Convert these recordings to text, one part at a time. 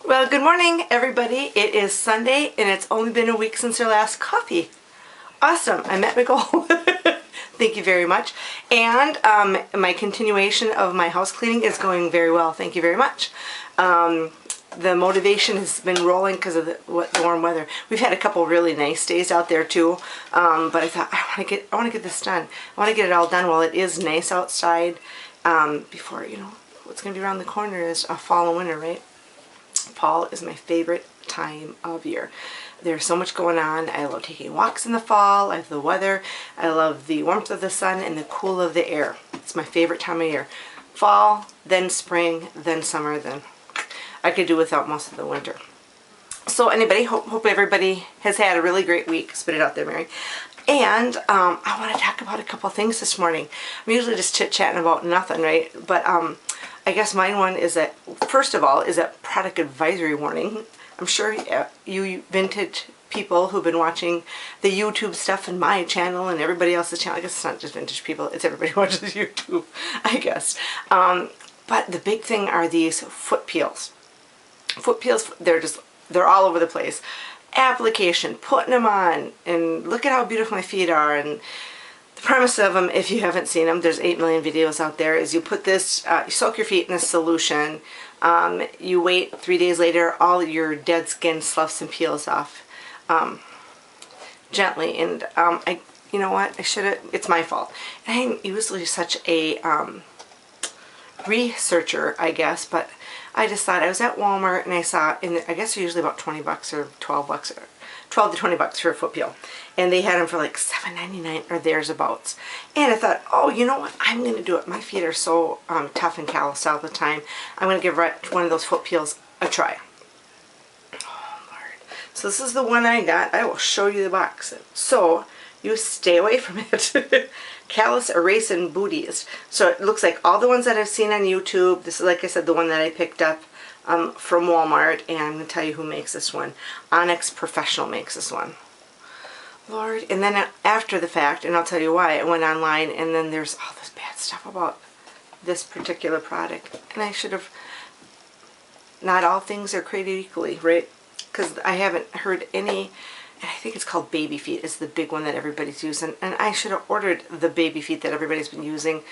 Well, good morning, everybody. It is Sunday, and it's only been a week since our last coffee. Awesome. I met my goal. Thank you very much. And my continuation of my house cleaning is going very well. Thank you very much. The motivation has been rolling because of the warm weather. We've had a couple really nice days out there too, but I thought I want to get this done. I want to get it all done while it is nice outside. Before, you know, what's going to be around the corner is fall and winter, right? Fall is my favorite time of year. There's so much going on. I love taking walks in the fall. I love the weather. I love the warmth of the sun and the cool of the air. It's my favorite time of year. Fall, then spring, then summer, then I could do without most of the winter. So anybody, hope everybody has had a really great week. Spit it out there, Mary. And I want to talk about a couple things this morning. I'm usually just chit-chatting about nothing, right? But I guess mine one is that, first of all, is that product advisory warning. I'm sure you vintage people who've been watching the YouTube stuff in my channel and everybody else's channel. I guess it's not just vintage people, it's everybody who watches YouTube, I guess. But the big thing are these foot peels. Foot peels, they're all over the place. Application, putting them on, and look at how beautiful my feet are. And the premise of them, if you haven't seen them, there's 8 million videos out there, is you put this, you soak your feet in this solution, you wait 3 days later, all your dead skin sloughs and peels off gently. And you know what, it's my fault. I'm usually such a researcher, I guess, but I just thought, I was at Walmart and I saw, I guess they're usually about 20 bucks or 12 bucks, or 12 to 20 bucks for a foot peel. And they had them for like $7.99 or thereabouts. And I thought, oh, you know what? I'm going to do it. My feet are so tough and calloused all the time. I'm going to give one of those foot peels a try. Oh, Lord. So this is the one I got. I will show you the box. So you stay away from it. Callus Erasing Booties. So it looks like all the ones that I've seen on YouTube. This is, like I said, the one that I picked up from Walmart, and I'm going to tell you who makes this one. Onyx Professional makes this one. Lord. And then after the fact, and I'll tell you why, I went online, and then there's all this bad stuff about this particular product. And I should have, not all things are created equally, right? Because I haven't heard any, and I think it's called Baby Feet is the big one that everybody's using. And I should have ordered the Baby Feet that everybody's been using.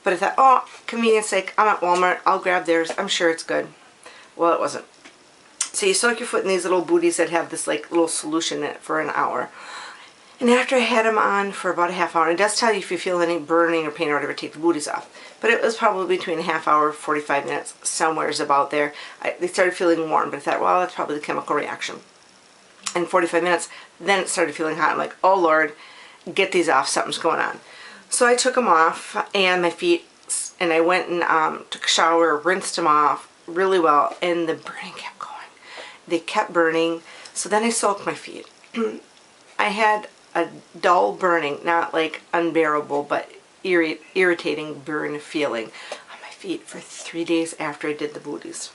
But I thought, oh, convenience sake, I'm at Walmart, I'll grab theirs, I'm sure it's good. Well, it wasn't. So you soak your foot in these little booties that have this like little solution in it for an hour. And after I had them on for about a half hour, and it does tell you if you feel any burning or pain or whatever, take the booties off. But it was probably between a half hour, 45 minutes, somewhere's about there. They started feeling warm, but I thought, well, that's probably the chemical reaction. And 45 minutes, then it started feeling hot. I'm like, oh Lord, get these off, something's going on. So I took them off, and my feet, and I went and took a shower, rinsed them off really well, and the burning kept going. They kept burning, so then I soaked my feet. I had a dull burning, not like unbearable, but irritating burn feeling on my feet for 3 days after I did the booties.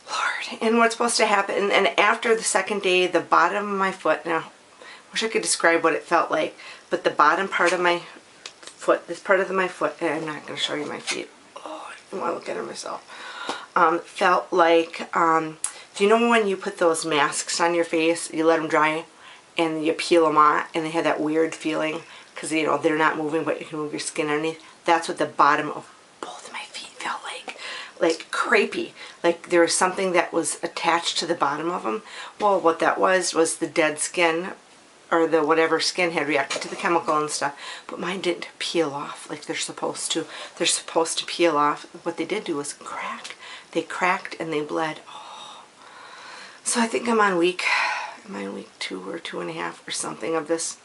Lord, and what's supposed to happen, and after the second day, the bottom of my foot, now, I wish I could describe what it felt like, but the bottom part of my foot, this part of my foot, and I'm not going to show you my feet, oh, I want to look at it myself, felt like, do you know when you put those masks on your face, you let them dry, and you peel them off, and they have that weird feeling, because, you know, they're not moving, but you can move your skin underneath? That's what the bottom of both of my feet felt like crepey, like there was something that was attached to the bottom of them. Well, what that was the dead skin, or the whatever skin had reacted to the chemical and stuff, but mine didn't peel off like they're supposed to. They're supposed to peel off. What they did do was crack. They cracked and they bled. Oh. So I think I'm on week 2 or 2.5 or something of this,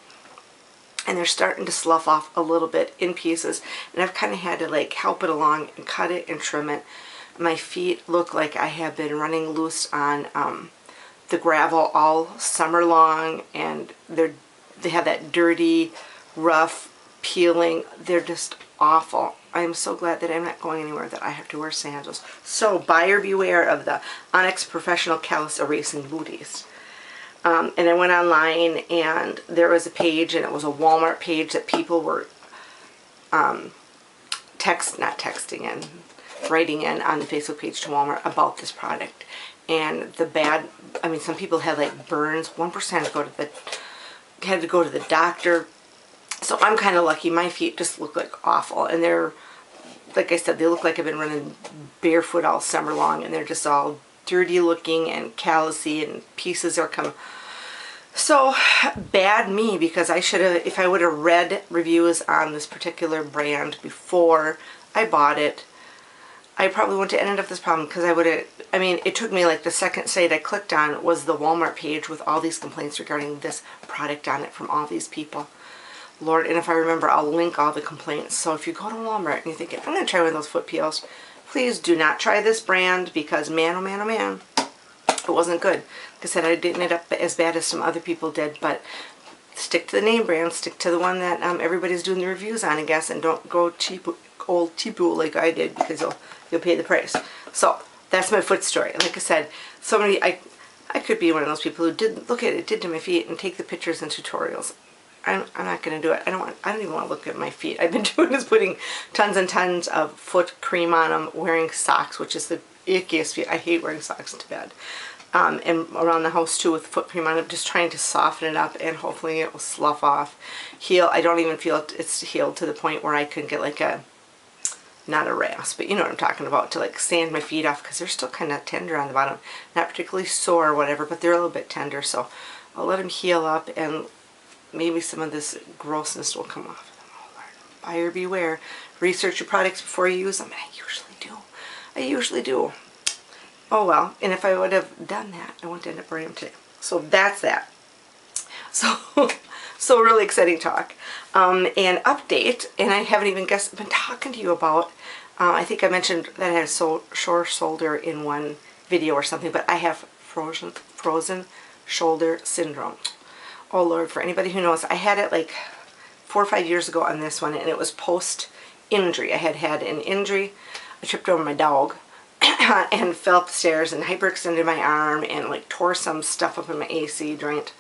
and they're starting to slough off a little bit in pieces, and I've kind of had to like help it along and cut it and trim it. My feet look like I have been running loose on the gravel all summer long, and they have that dirty, rough peeling. They're just awful. I'm so glad that I'm not going anywhere that I have to wear sandals. So buyer beware of the Onyx Professional Callus Erasing Booties. And I went online, and there was a page, and it was a Walmart page that people were not texting in. writing in on the Facebook page to Walmart about this product. And the bad, I mean, some people had like burns. One person had to go to the doctor. So I'm kind of lucky. My feet just look like awful, and they're, like I said, they look like I've been running barefoot all summer long, and they're just all dirty looking and callousy, and pieces are coming. So bad me, because I should have, if I would have read reviews on this particular brand before I bought it, I probably wouldn't have ended up this problem, because I would have, I mean, it took me like the second site I clicked on was the Walmart page with all these complaints regarding this product on it from all these people. Lord, and if I remember, I'll link all the complaints. So if you go to Walmart and you're thinking, I'm going to try one of those foot peels, please do not try this brand, because man, oh man, oh man, it wasn't good. Like I said, I didn't end up as bad as some other people did, but stick to the name brand, stick to the one that everybody's doing the reviews on, I guess, and don't go cheap, old cheapo like I did, because you'll pay the price. So that's my foot story. Like I said, I could be one of those people who did look at it, did to my feet, and take the pictures and tutorials. I'm not going to do it. I don't even want to look at my feet. I've been doing is putting tons and tons of foot cream on them, wearing socks, which is the ickiest feet. I hate wearing socks to bed. And around the house too with foot cream on it, just trying to soften it up, and hopefully it will slough off. Heal. I don't even feel it's healed to the point where I can get like a, not a rasp, but you know what I'm talking about, to like sand my feet off, because they're still kind of tender on the bottom. Not particularly sore or whatever, but they're a little bit tender. So I'll let them heal up, and maybe some of this grossness will come off. Oh Lord, buyer beware. Research your products before you use them. And I usually do. I usually do. Oh well, and if I would have done that, I wouldn't end up wearing them today. So that's that. So really exciting talk. And update, and I haven't even been talking to you about, I think I mentioned that I had a sore shoulder in one video or something, but I have frozen shoulder syndrome. Oh Lord, for anybody who knows, I had it like 4 or 5 years ago on this one, and it was post-injury. I had an injury. I tripped over my dog and fell up the stairs and hyperextended my arm and like tore some stuff up in my AC joint.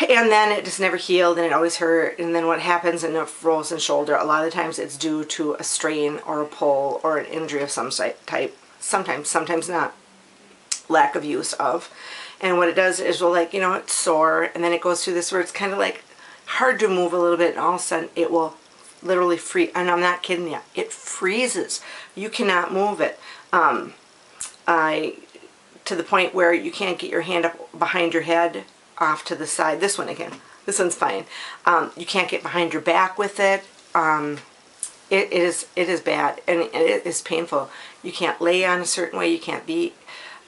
And then it just never healed, and it always hurt. And then what happens in a frozen shoulder, a lot of times it's due to a strain or a pull or an injury of some type. Sometimes not. Lack of use of. And what it does is, well, like, you know, it's sore, and then it goes through this where it's kind of like hard to move a little bit, and all of a sudden it will literally freeze. And I'm not kidding you. It freezes. You cannot move it. To the point where you can't get your hand up behind your head, off to the side. This one again. This one's fine. You can't get behind your back with it. It is bad, and it is painful. You can't lay on a certain way. You can't be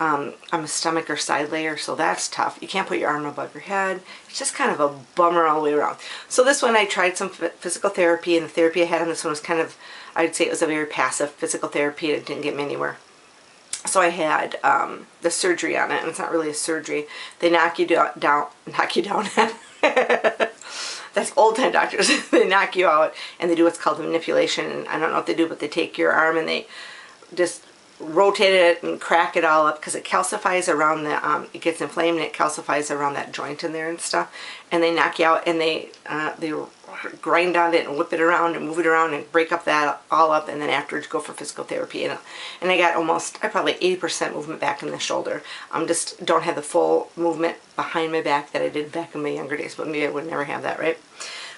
I'm a stomach or side layer, so that's tough. You can't put your arm above your head. It's just kind of a bummer all the way around. So this one, I tried some physical therapy, and the therapy I had on this one was kind of, I'd say it was a very passive physical therapy. It didn't get me anywhere. So I had the surgery on it, and it's not really a surgery. They knock you down. That's old-time doctors. They knock you out, and they do what's called manipulation. And I don't know what they do, but they take your arm and they just rotate it and crack it all up, because it calcifies around the, it gets inflamed and it calcifies around that joint in there and stuff. And they knock you out, and they grind on it and whip it around and move it around and break up that all up, and then afterwards go for physical therapy. And I got I probably 80% movement back in the shoulder. Just don't have the full movement behind my back that I did back in my younger days, but maybe I would never have that, right?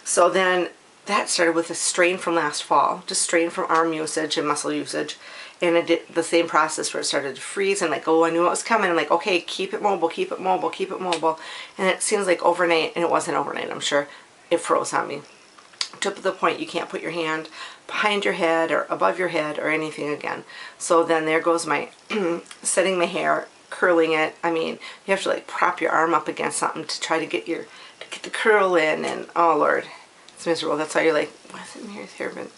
So then that started with a strain from last fall, just strain from arm usage and muscle usage. And I did the same process where it started to freeze, and like, oh, I knew it was coming. I'm like, okay, keep it mobile, keep it mobile, keep it mobile. And it seems like overnight, and it wasn't overnight, I'm sure, it froze on me. To the point you can't put your hand behind your head or above your head or anything again. So then there goes my setting my hair, curling it. I mean, you have to like prop your arm up against something to try to get the curl in, and oh Lord, it's miserable. That's why you're like, why hasn't my hair been?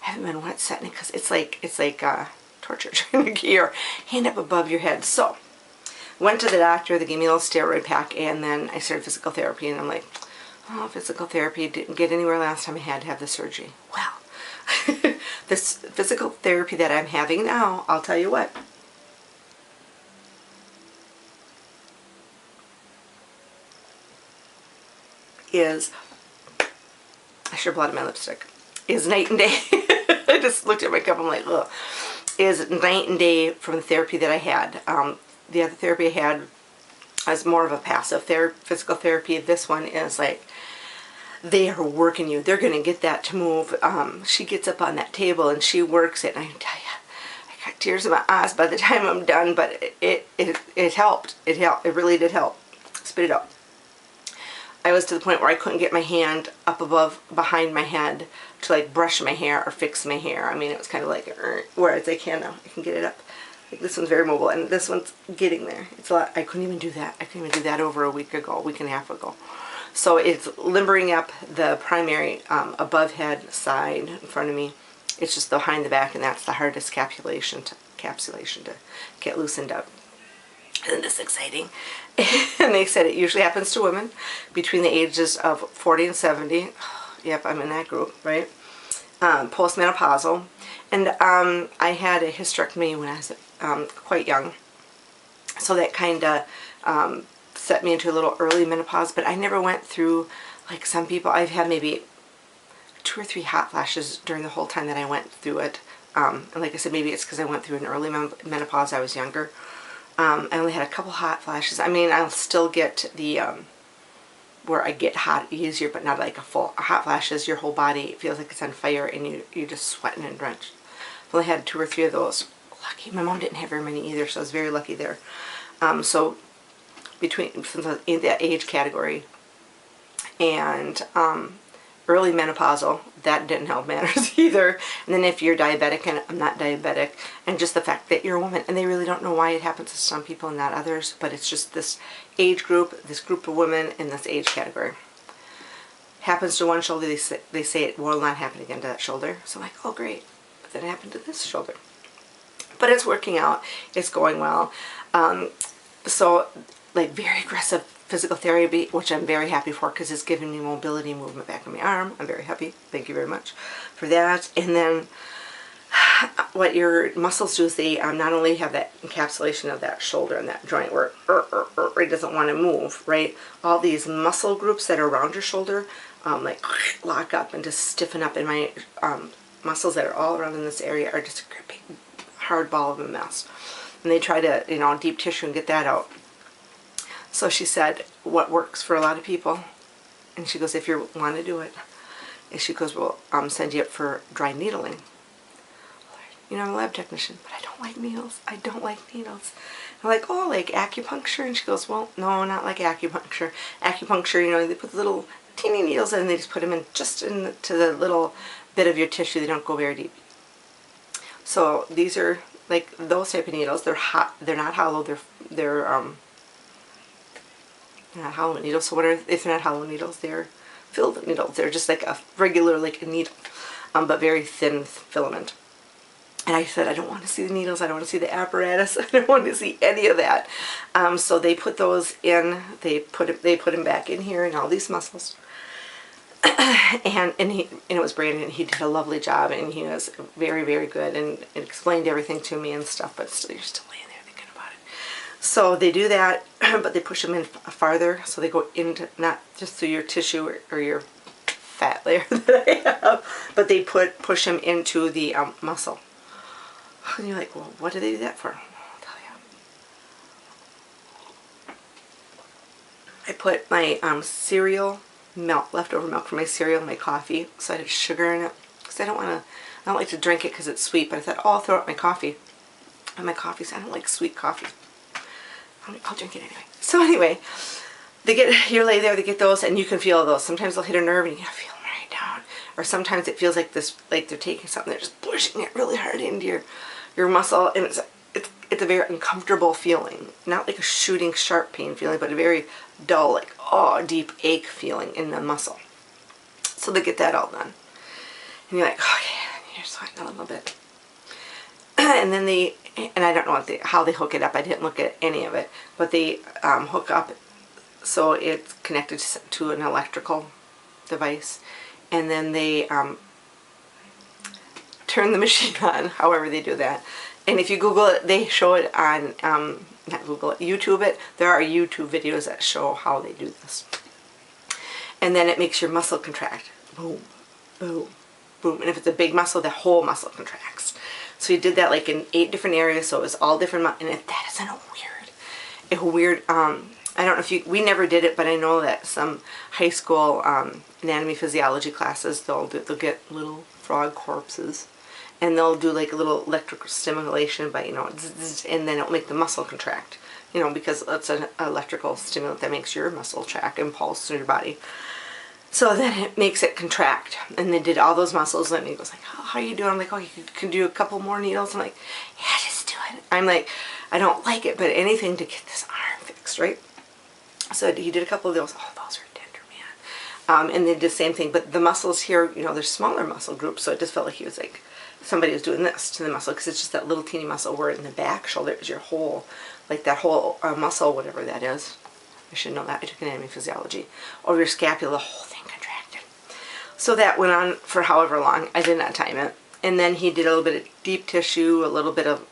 I haven't been wet setting it, because it's like torture trying to get your hand up above your head. So went to the doctor. They gave me a little steroid pack, and then I started physical therapy, and I'm like, oh, physical therapy didn't get anywhere last time I had to have the surgery. Well, this physical therapy that I'm having now, I'll tell you what, is, I should have blotted my lipstick, is night and day. I just looked at my cup, I'm like, ugh. is night and day from the therapy that I had. The other therapy I had was more of a passive physical therapy. This one is like, they are working you. They're going to get that to move. She gets up on that table and she works it. And I can tell you, I got tears in my eyes by the time I'm done, but it helped. It helped. It really did help. Spit it out. I was to the point where I couldn't get my hand up behind my head to like brush my hair or fix my hair. I mean, it was kind of like, whereas I can now. I can get it up. Like, this one's very mobile, and this one's getting there. It's a lot. I couldn't even do that. I couldn't even do that over a week and a half ago. So it's limbering up the primary above head side in front of me. It's just behind the back, and that's the hardest capsulation to get loosened up. Isn't this exciting? And they said it usually happens to women between the ages of 40 and 70. Yep, I'm in that group, right? Postmenopausal. And I had a hysterectomy when I was quite young. So that kind of set me into a little early menopause, but I never went through like some people. I've had maybe 2 or 3 hot flashes during the whole time that I went through it. And like I said, maybe it's because I went through an early menopause. I was younger. I only had a couple hot flashes. I mean, I'll still get the where I get hot easier, but not like a full hot flashes. Your whole body feels like it's on fire and you're just sweating and drenched. I only had 2 or 3 of those. Lucky. My mom didn't have very many either, so I was very lucky there. So since I was in that age category and early menopausal, that didn't help matters either. And then if you're diabetic, and I'm not diabetic, and just the fact that you're a woman, and they really don't know why it happens to some people and not others, but it's just this age group, this group of women in this age category. Happens to one shoulder, they say it will not happen again to that shoulder. So I'm like, oh great, but then it happened to this shoulder. But it's working out, it's going well. So like very aggressive physical therapy, which I'm very happy for because it's giving me mobility, movement back in my arm. I'm very happy. Thank you very much for that. And then what your muscles do is they not only have that encapsulation of that shoulder and that joint where it doesn't want to move, right? All these muscle groups that are around your shoulder like lock up and just stiffen up, and my muscles that are all around in this area are just a big hard ball of a mess. And they try to, you know, deep tissue and get that out. So she said, what works for a lot of people, and she goes, if you want to do it, and she goes, well, send you up for dry needling. You know, I'm a lab technician, but I don't like needles. I don't like needles. I'm like, oh, like acupuncture? And she goes, well, no, not like acupuncture. Acupuncture, you know, they put the little teeny needles in, and they just put them in just into the little bit of your tissue. They don't go very deep. So these are like those type of needles. They're hot. They're not hollow. They're not hollow needles. So what are, if they're not hollow needles, they're filled needles. They're just like a regular, like a needle, but very thin filament. And I said, I don't want to see the needles. I don't want to see the apparatus. I don't want to see any of that. So they put those in. They put them back in here in all these muscles. and it was Brandon. He did a lovely job, and he was very, very good, and explained everything to me and stuff. But still, you're still laying there thinking about it. So they do that, but they push them in farther. So they go into not just through your tissue or your fat layer that I have, but they push them into the muscle. And you're like, well, what do they do that for? I'll tell you. I put my cereal milk, leftover milk from my cereal, my coffee, so I had sugar in it, because I don't like to drink it because it's sweet, but I thought, oh, I'll throw out my coffee. And my coffee, so I don't like sweet coffee. I'll drink it anyway. So anyway, you lay there, they get those, and you can feel those. Sometimes they'll hit a nerve and you gotta feel them right down. Or sometimes it feels like this, like they're taking something, they're just pushing it really hard into your muscle, and it's a very uncomfortable feeling. Not like a shooting sharp pain feeling, but a very dull, like, oh, deep ache feeling in the muscle. So they get that all done. And you're like, okay, you're sweating a little bit. And then and I don't know how they hook it up. I didn't look at any of it. But they hook up so it's connected to an electrical device. And then they turn the machine on, however they do that. And if you Google it, they show it on, not Google it, YouTube it. There are YouTube videos that show how they do this. And then it makes your muscle contract. Boom, boom, boom. And if it's a big muscle, the whole muscle contracts. So he did that like in 8 different areas, so it was all different, and that isn't a weird, I don't know if we never did it, but I know that some high school anatomy physiology classes, they'll get little frog corpses, and they'll do like a little electrical stimulation by, you know, and then it'll make the muscle contract, you know, because it's an electrical stimulant that makes your muscle track and pulse through your body. So then it makes it contract, and they did all those muscles, and he goes like, oh, how are you doing? I'm like, oh, you can do a couple more needles. I'm like, yeah, just do it. I'm like, I don't like it, but anything to get this arm fixed, right? So he did a couple of those. Oh, those are tender, man. And they did the same thing, but the muscles here, you know, there's smaller muscle groups, so it just felt like he was like, somebody was doing this to the muscle, because it's just that little teeny muscle where in the back shoulder is your whole, like that whole muscle, whatever that is. I should know that. I took anatomy physiology. Over your scapula, the whole thing contracted. So that went on for however long. I did not time it. And then he did a little bit of deep tissue, a little bit of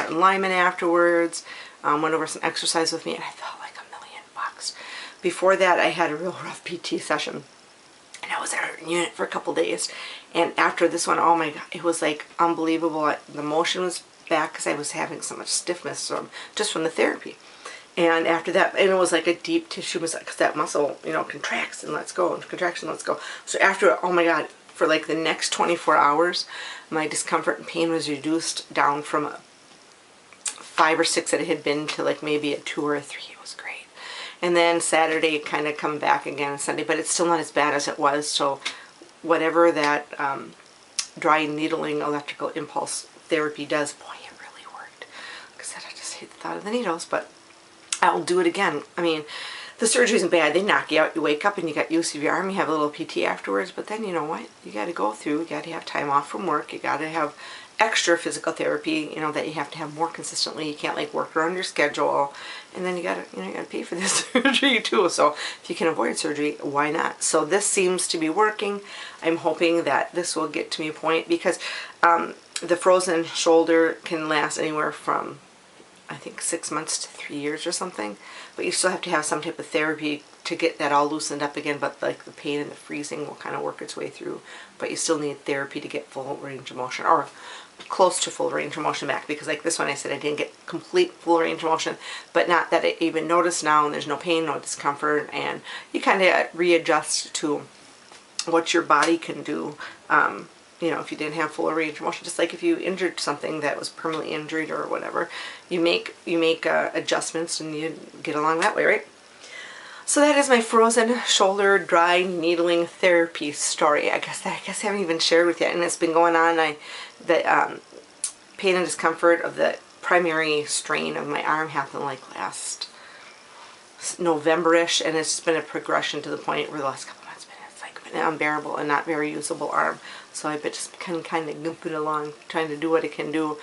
alignment afterwards, went over some exercise with me, and I felt like $1,000,000. Before that, I had a real rough PT session, and I was at a unit for a couple days. And after this one, oh my God, it was like unbelievable. The motion was back because I was having so much stiffness just from the therapy. And after that, and it was like a deep tissue massage, because that muscle, you know, contracts and lets go, and contraction, let's go. So after, oh my God, for like the next 24 hours, my discomfort and pain was reduced down from a 5 or 6 that it had been to like maybe a 2 or a 3. It was great. And then Saturday kind of come back again, Sunday, but it's still not as bad as it was. So whatever that dry needling electrical impulse therapy does, boy, it really worked. Because I just hate the thought of the needles, but I'll do it again. I mean, the surgery isn't bad. They knock you out. You wake up and you got use of your arm. You have a little PT afterwards. But then you know what? You got to go through. You got to have time off from work. You got to have extra physical therapy, you know, that you have to have more consistently. You can't like work around your schedule. And then you got to, you know, you got to pay for this surgery too. So if you can avoid surgery, why not? So this seems to be working. I'm hoping that this will get to me a point, because the frozen shoulder can last anywhere from, I think, 6 months to 3 years or something, but you still have to have some type of therapy to get that all loosened up again. But like the pain and the freezing will kind of work its way through, but you still need therapy to get full range of motion, or close to full range of motion back, because like this one I said I didn't get complete full range of motion, but not that I even notice now, and there's no pain, no discomfort, and you kind of readjust to what your body can do. You know, if you didn't have full range of motion, just like if you injured something that was permanently injured or whatever, you make adjustments and you get along that way, right? So that is my frozen shoulder dry needling therapy story. I guess I haven't even shared with you, and it's been going on. The pain and discomfort of the primary strain of my arm happened like last November-ish, and it's been a progression to the point where the last couple months it's like been an unbearable and not very usable arm. So I've been just kind of goofing along, trying to do what I can do.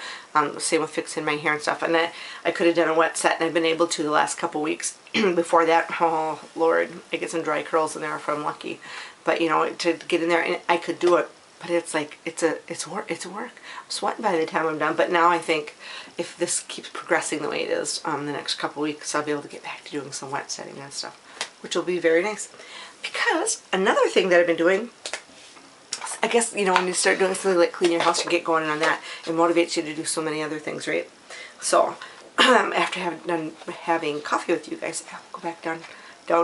Same with fixing my hair and stuff. And I could have done a wet set, and I've been able to the last couple weeks. Before that, oh Lord, I get some dry curls in there if I'm lucky. But you know, to get in there, and I could do it. But it's like it's work. I'm sweating by the time I'm done. But now I think if this keeps progressing the way it is, the next couple weeks I'll be able to get back to doing some wet setting and stuff, which will be very nice. Because another thing that I've been doing, I guess, you know, when you start doing something like clean your house, you get going on that. It motivates you to do so many other things, right? So after having coffee with you guys, I'll go back down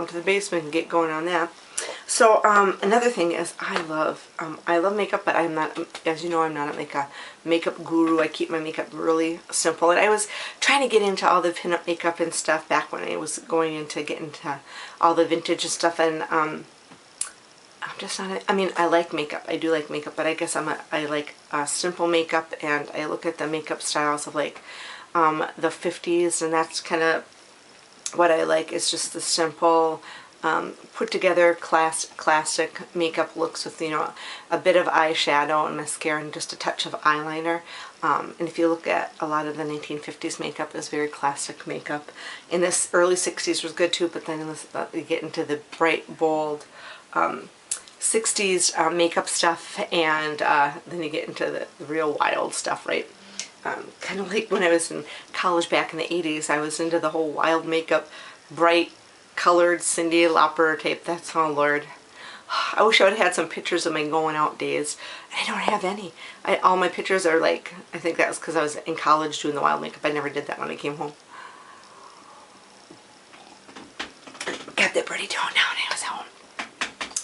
to the basement and get going on that. So another thing is I love makeup, but I'm not, as you know, I'm not like a makeup guru. I keep my makeup really simple, and I was trying to get into all the pinup makeup and stuff back when I was getting into all the vintage and stuff, and I'm just not, I mean, I like makeup. I do like makeup, but I guess I like simple makeup, and I look at the makeup styles of like the 50s, and that's kind of what I like, is just the simple, put together classic makeup looks with, you know, a bit of eyeshadow and mascara and just a touch of eyeliner. And if you look at a lot of the 1950s makeup, is very classic makeup. In this early 60s was good too, but then in this, you get into the bright, bold 60s makeup stuff, and then you get into the real wild stuff, right? Kind of like when I was in college back in the 80s, I was into the whole wild makeup, bright colored Cyndi Lauper tape. That's, oh Lord. I wish I would have had some pictures of my going out days. I don't have any. All my pictures are like, I think that was because I was in college doing the wild makeup. I never did that when I came home. Got that pretty toned down when I was home.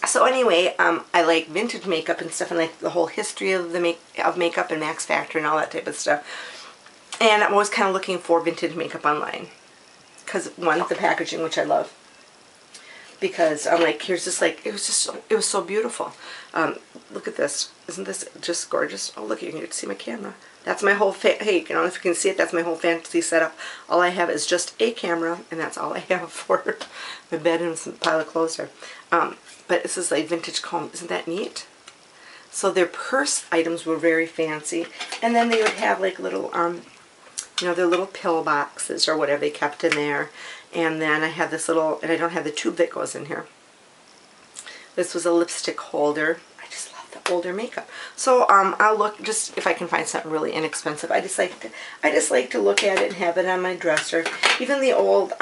So anyway, I like vintage makeup and stuff, and like the whole history of makeup and Max Factor and all that type of stuff. And I'm always kind of looking for vintage makeup online. Because one, the packaging, which I love. Because I'm like, here's this, like, it was so beautiful. Look at this. Isn't this just gorgeous? Oh, look, you can get to see my camera. That's my whole, hey, I don't know if you can see it, that's my whole fantasy setup. All I have is just a camera, and that's all I have for my bed and some pile of clothes there. But this is like vintage comb. Isn't that neat? So their purse items were very fancy. And then they would have like little, you know, their little pill boxes or whatever they kept in there. And then I have this little, and I don't have the tube that goes in here. This was a lipstick holder. I just love the older makeup. So I'll look, just if I can find something really inexpensive. I just like to look at it and have it on my dresser. Even the old,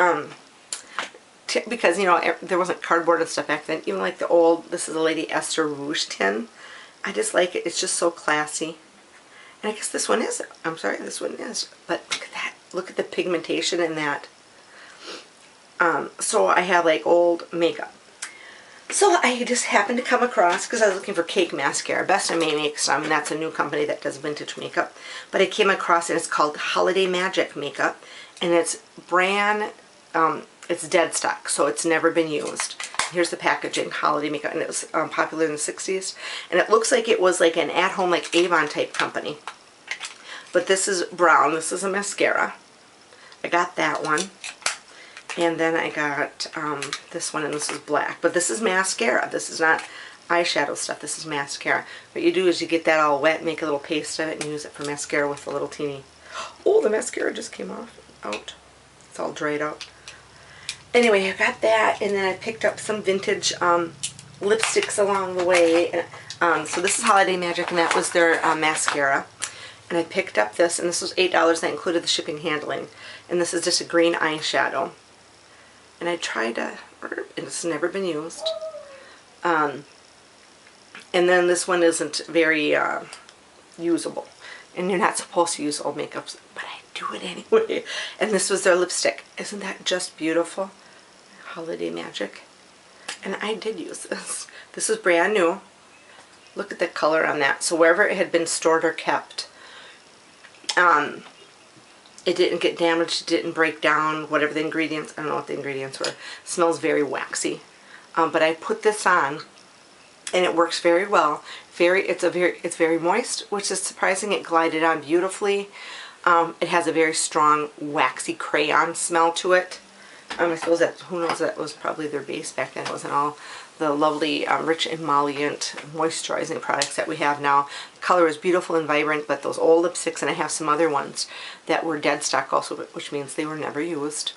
because, you know, there wasn't cardboard and stuff back then. Even like the old, this is a Lady Esther Rouge tin. I just like it. It's just so classy. And I guess this one is. I'm sorry, this one is. But look at that. Look at the pigmentation in that. So I have like old makeup. So I just happened to come across, because I was looking for Cake Mascara. Best I May make some, and that's a new company that does vintage makeup. But I came across it, it's called Holiday Magic Makeup. And it's brand, it's dead stock, so it's never been used. Here's the packaging, Holiday Makeup, and it was popular in the 60s. And it looks like it was like an at-home, like Avon type company. But this is brown, this is a mascara. I got that one. And then I got this one, and this is black. But this is mascara. This is not eyeshadow stuff. This is mascara. What you do is you get that all wet, make a little paste of it, and use it for mascara with a little teeny. Oh, the mascara just came out. It's all dried out. Anyway, I got that, and then I picked up some vintage lipsticks along the way. So this is Holiday Magic, and that was their mascara. And I picked up this, and this was $8. That included the shipping handling. And this is just a green eyeshadow. And I tried to, and it's never been used. And then this one isn't very usable. And you're not supposed to use old makeups, but I do it anyway. And this was their lipstick. Isn't that just beautiful? Holiday Magic. And I did use this. This is brand new. Look at the color on that. So wherever it had been stored or kept, it didn't get damaged, it didn't break down, whatever the ingredients, I don't know what the ingredients were. It smells very waxy. But I put this on, and it works very well. It's very moist, which is surprising. It glided on beautifully. It has a very strong waxy crayon smell to it. I suppose that, who knows, that was probably their base back then. It wasn't all the lovely rich emollient moisturizing products that we have now. The color is beautiful and vibrant, but those old lipsticks, and I have some other ones that were dead stock also, which means they were never used.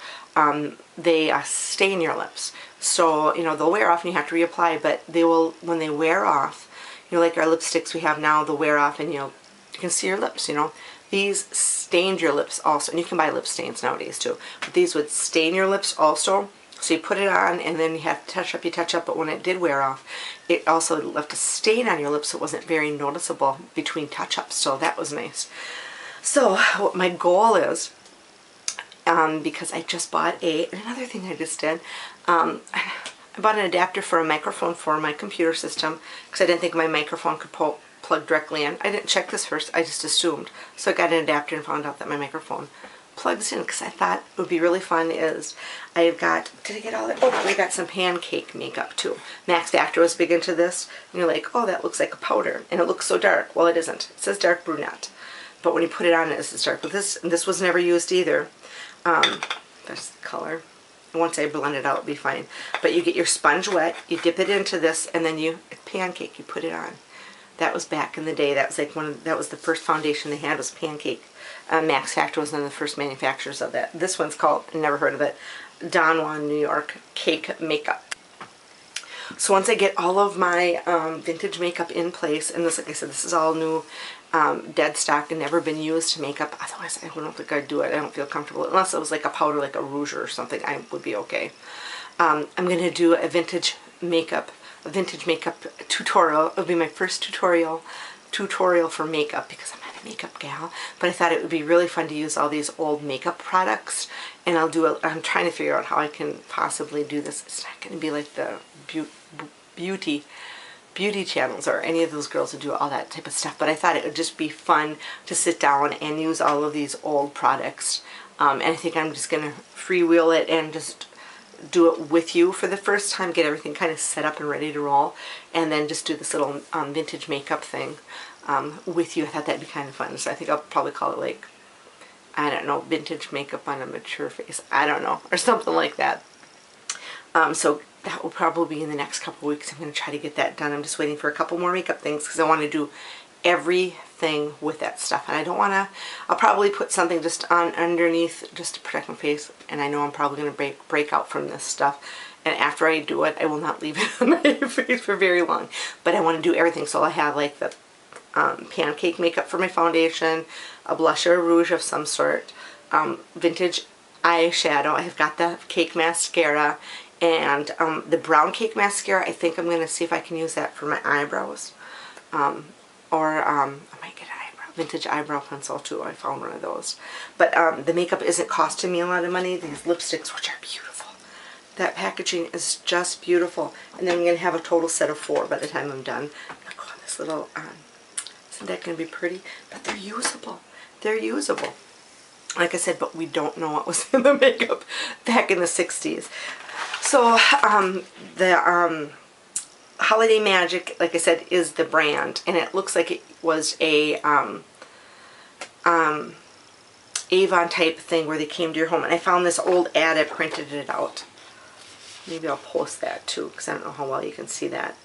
They stain your lips. So, you know, they'll wear off and you have to reapply, but they will, when they wear off, you know, like our lipsticks we have now, they'll wear off and, you know, you can see your lips, you know. These stained your lips also, and you can buy lip stains nowadays too, but these would stain your lips also. So you put it on, and then you have to touch up, but when it did wear off, it also left a stain on your lips, so it wasn't very noticeable between touch-ups, so that was nice. So what my goal is, because I just bought another thing I just did, I bought an adapter for a microphone for my computer system, because I didn't think my microphone could plug directly in. I didn't check this first, I just assumed. So I got an adapter and found out that my microphone plugs in, because I thought it would be really fun. Is I've got, did I get all that? Oh, I got some pancake makeup too. Max Factor was big into this, and you're like, oh, that looks like a powder, and it looks so dark. Well, it isn't. It says dark brunette, but when you put it on, it's dark. But this was never used either. That's the color. Once I blend it out, it'll be fine. But you get your sponge wet, you dip it into this, and then pancake, you put it on. That was back in the day. That was like that was the first foundation they had, was pancake. Max Factor was one of the first manufacturers of that. This one's called, never heard of it, Don Juan, New York Cake Makeup. So once I get all of my vintage makeup in place, and this, like I said, this is all new, dead stock and never been used makeup. Otherwise, I don't think I'd do it. I don't feel comfortable. Unless it was like a powder, like a rouge or something, I would be okay. I'm going to do a vintage makeup vintage makeup tutorial. It'll be my first tutorial for makeup because I'm not a makeup gal, but I thought it would be really fun to use all these old makeup products, and I'm trying to figure out how I can possibly do this. It's not going to be like the beauty channels or any of those girls who do all that type of stuff, but I thought it would just be fun to sit down and use all of these old products, and I think I'm just going to freewheel it and just do it with you for the first time, get everything kind of set up and ready to roll, and then just do this little vintage makeup thing with you. I thought that'd be kind of fun, so I think I'll probably call it like, I don't know, vintage makeup on a mature face, I don't know, or something like that. So that will probably be in the next couple weeks. I'm going to try to get that done. I'm just waiting for a couple more makeup things because I want to do everything with that stuff, and I don't want to, I'll probably put something just on underneath just to protect my face, and I know I'm probably going to break out from this stuff, and after I do it I will not leave it on my face for very long, but I want to do everything. So I have like the pancake makeup for my foundation, a blush or a rouge of some sort, vintage eyeshadow, I have got the cake mascara, and the brown cake mascara, I think I'm going to see if I can use that for my eyebrows. Or I might get an vintage eyebrow pencil too. I found one of those. But the makeup isn't costing me a lot of money. These lipsticks, which are beautiful. That packaging is just beautiful. And then I'm going to have a total set of 4 by the time I'm done. I'm going to go on this little, isn't that going to be pretty? But they're usable. They're usable. Like I said, but we don't know what was in the makeup back in the 60s. So the Holiday Magic, like I said, is the brand, and it looks like it was a Avon type thing where they came to your home, and I found this old ad, I printed it out. Maybe I'll post that too because I don't know how well you can see that.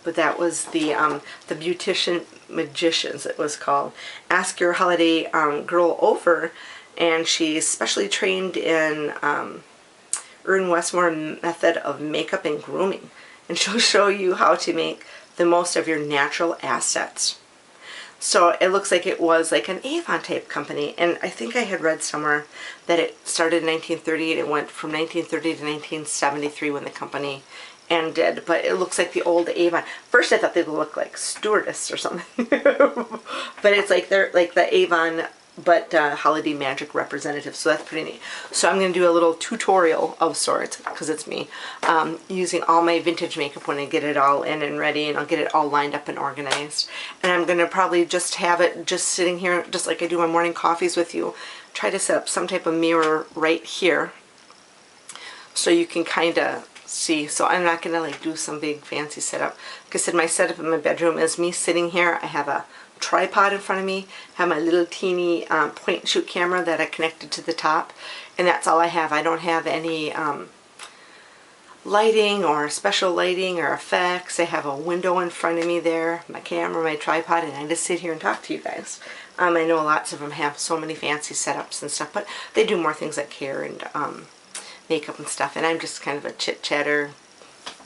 But that was the Beautician Magicians, it was called. Ask your holiday girl over, and she's specially trained in Earn Westmore method of makeup and grooming, and she'll show you how to make the most of your natural assets. So it looks like it was like an Avon type company, and I think I had read somewhere that it started in 1930 and it went from 1930 to 1973 when the company ended. But it looks like the old Avon. First I thought they looked like stewardess or something, but it's like they're like the Avon but Holiday Magic representative, so that's pretty neat. So I'm going to do a little tutorial of sorts, because it's me, using all my vintage makeup when I get it all in and ready, and I'll get it all lined up and organized. And I'm going to probably just have it just sitting here, just like I do my morning coffees with you. Try to set up some type of mirror right here, so you can kind of see. So I'm not going to like do some big fancy setup. Like I said, my setup in my bedroom is me sitting here. I have a tripod in front of me, have my little teeny point and shoot camera that I connected to the top, and that's all I have. I don't have any lighting or special lighting or effects. I have a window in front of me there, my camera, my tripod, and I just sit here and talk to you guys. I know lots of them have so many fancy setups and stuff, but they do more things like hair and makeup and stuff, and I'm just kind of a chit-chatter,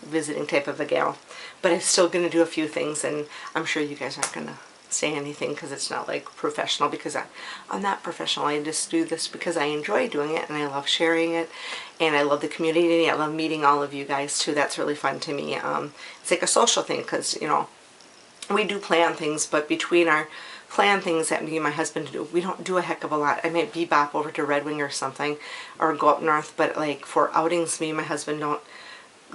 visiting type of a gal. But I'm still going to do a few things, and I'm sure you guys aren't going to say anything because it's not like professional, because I'm not professional. I just do this because I enjoy doing it, and I love sharing it, and I love the community. I love meeting all of you guys too. That's really fun to me. It's like a social thing, because you know, we do plan things, but between our plan things that me and my husband do, we don't do a heck of a lot. I might bebop over to Red Wing or something, or go up north, but like for outings, me and my husband don't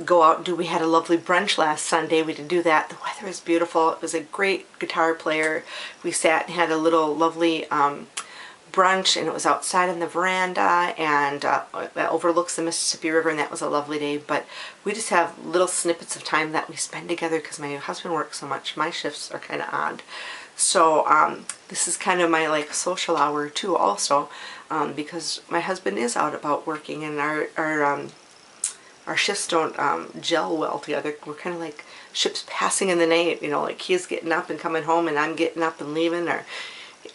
go out and do. We had a lovely brunch last Sunday. We did do that. The weather was beautiful. It was a great guitar player. We sat and had a little lovely brunch, and it was outside on the veranda, and that overlooks the Mississippi River, and that was a lovely day. But we just have little snippets of time that we spend together because my husband works so much. My shifts are kind of odd. So this is kind of my like social hour too also, because my husband is out about working, and our shifts don't gel well together. We're kind of like ships passing in the night, you know, like he's getting up and coming home, and I'm getting up and leaving, or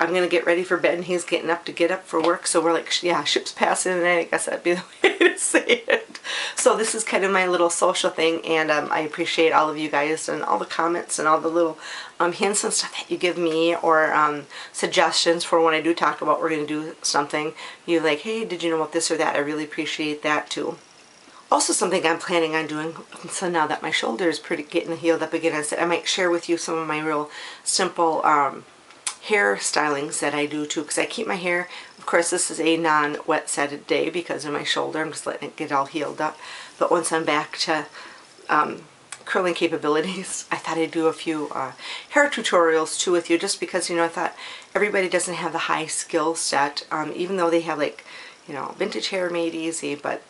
I'm going to get ready for bed and he's getting up to get up for work. So we're like, yeah, ships passing in the night, I guess that'd be the way to say it. So this is kind of my little social thing, and I appreciate all of you guys and all the comments and all the little hints and stuff that you give me, or suggestions for when I do talk about we're going to do something. You're like, hey, did you know about this or that? I really appreciate that too. Also something I'm planning on doing, so now that my shoulder is pretty getting healed up again, I said I might share with you some of my real simple hair stylings that I do too, because I keep my hair, of course this is a non-wet setted day because of my shoulder, I'm just letting it get all healed up, but once I'm back to curling capabilities, I thought I'd do a few hair tutorials too with you, just because, you know, I thought everybody doesn't have the high skill set, even though they have, like, you know, vintage hair made easy, but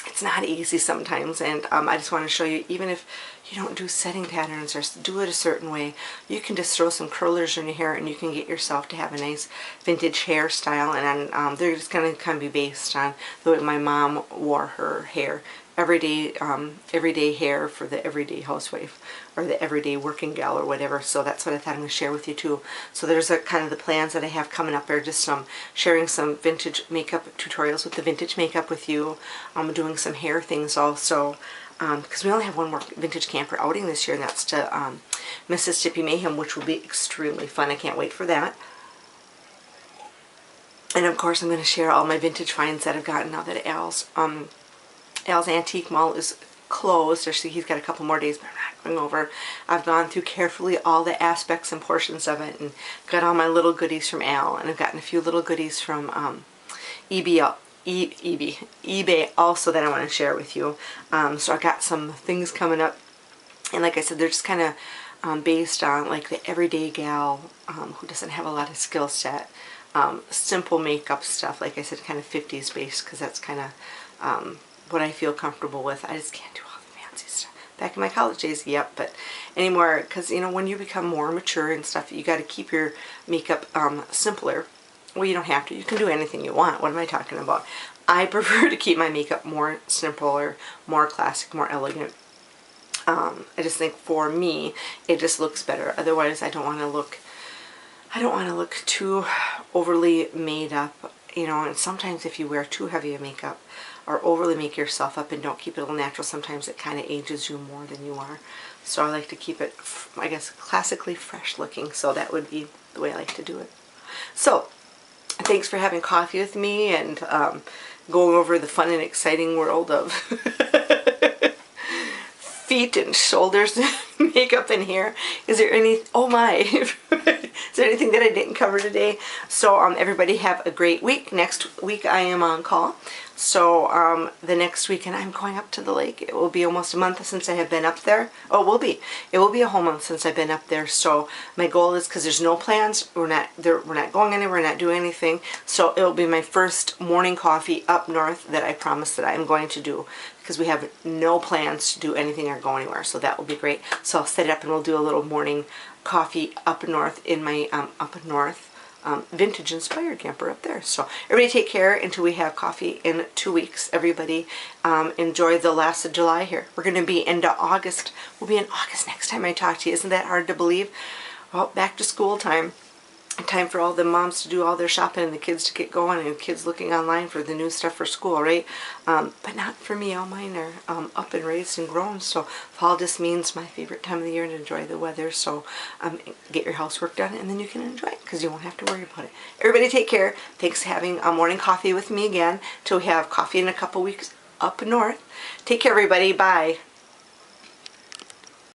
it's not easy sometimes. And I just want to show you, even if you don't do setting patterns or do it a certain way, you can just throw some curlers in your hair and you can get yourself to have a nice vintage hairstyle. And they're just going to kind of be based on the way my mom wore her hair. Everyday hair for the everyday housewife or the everyday working gal or whatever. So that's what I thought I'm going to share with you too. So there's a kind of the plans that I have coming up are just sharing some vintage makeup tutorials with the vintage makeup with you. I'm doing some hair things also, because we only have one more vintage camper outing this year, and that's to Mississippi Mayhem, which will be extremely fun. I can't wait for that. And of course I'm going to share all my vintage finds that I've gotten now that Al's Antique Mall is closed. Actually, he's got a couple more days, but I'm not going over. I've gone through carefully all the aspects and portions of it and got all my little goodies from Al, and I've gotten a few little goodies from eBay also that I want to share with you. So I got some things coming up, and like I said, they're just kind of based on like the everyday gal who doesn't have a lot of skill set. Simple makeup stuff, like I said, kind of 50s based, because that's kind of what I feel comfortable with. I just can't do all the fancy stuff. Back in my college days, yep, but anymore, because, you know, when you become more mature and stuff, you got to keep your makeup simpler. Well, you don't have to. You can do anything you want. What am I talking about? I prefer to keep my makeup more simpler, more classic, more elegant. I just think for me, it just looks better. Otherwise, I don't want to look too overly made up, you know, and sometimes if you wear too heavy a makeup or overly make yourself up and don't keep it all natural, sometimes it kind of ages you more than you are. So I like to keep it, I guess, classically fresh looking. So that would be the way I like to do it. So thanks for having coffee with me and going over the fun and exciting world of feet and shoulders makeup and hair. Is there any, oh my, is there anything that I didn't cover today? So everybody have a great week. Next week I am on call. So the next weekend I'm going up to the lake. It will be almost a month since I have been up there. Oh, it will be. It will be a whole month since I've been up there. So my goal is, because there's no plans, we're not going anywhere, we're not doing anything. So it will be my first morning coffee up north that I promise that I am going to do, because we have no plans to do anything or go anywhere. So that will be great. So I'll set it up and we'll do a little morning coffee up north in my vintage inspired camper up there. So everybody take care until we have coffee in 2 weeks. Everybody enjoy the last of July here. We're going to be into August. We'll be in August next time I talk to you. Isn't that hard to believe? Well, back to school time. Time for all the moms to do all their shopping and the kids to get going, and kids looking online for the new stuff for school, right? But not for me. All mine are up and raised and grown. So fall just means my favorite time of the year to enjoy the weather. So get your housework done and then you can enjoy it, because you won't have to worry about it. Everybody take care. Thanks for having a morning coffee with me again till we have coffee in a couple weeks up north. Take care, everybody. Bye.